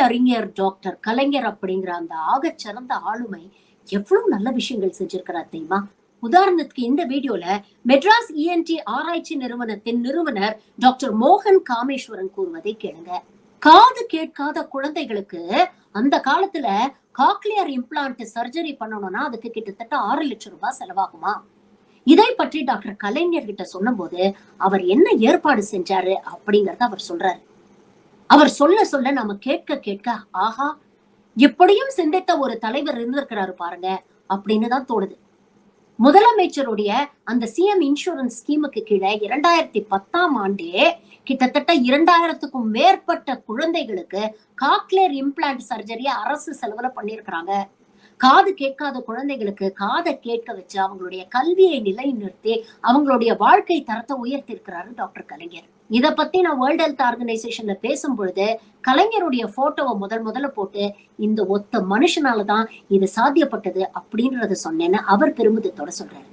அறிஞர் டாக்டர் கலைஞர் அப்படிங்கிற அந்த ஆகச் சிறந்த ஆளுமை எவ்வளவு நல்ல விஷயங்கள் செஞ்சிருக்கிறார் தெரியுமா? உதாரணத்துக்கு இந்த வீடியோல மெட்ராஸ் இஎன்டி ஆராய்ச்சி நிறுவனத்தின் நிறுவனர் டாக்டர் மோகன் காமேஸ்வரன் கூறுவதை கேளுங்க. காது கேட்காத குழந்தைகளுக்கு அந்த காலத்துல காக்லியர் இம்ப்ளான்ட் சர்ஜரி பண்ணணும்னா அதுக்கு கிட்டத்தட்ட 6 லட்சம் ரூபாய் செலவாகுமா? இதை பற்றி டாக்டர் கலைஞர் கிட்ட சொன்னபோது அவர் என்ன ஏற்பாடு செஞ்சாரு அப்படிங்கறத அவர் சொல்றாரு. அவர் சொல்ல சொல்ல நாம கேட்க கேட்க ஆஹா, எப்படியும் சிந்தித்த ஒரு தலைவர் இருந்திருக்கிறாரு பாருங்க அப்படின்னு தான் தோணுது. முதலமைச்சருடைய அந்த சிஎம் இன்சூரன்ஸ் ஸ்கீமுக்கு கீழே 2010ஆம் ஆண்டே கிட்டத்தட்ட 2000க்கும் மேற்பட்ட குழந்தைகளுக்கு காக்லியர் இம்ப்ளான்ட் சர்ஜரி அரசு செலவுல பண்ணிருக்கிறாங்க. காது கேட்காத குழந்தைகளுக்கு காதை கேட்க வச்சு அவங்களுடைய கல்வியை நிலைநிறுத்தி அவங்களுடைய வாழ்க்கை தரத்தை உயர்த்தி இருக்கிறாரு டாக்டர் கலைஞர். இத பத்தி நான் வேர்ல்ட் ஹெல்த் ஆர்கனைசேஷன்ல பேசும் பொழுது கலைஞருடைய போட்டோவை முதல்ல போட்டு இந்த ஒத்த மனுஷனாலதான் இது சாத்தியப்பட்டது அப்படின்றத சொன்னேன்னு அவர் பெருமிதத்தோட சொல்றாரு.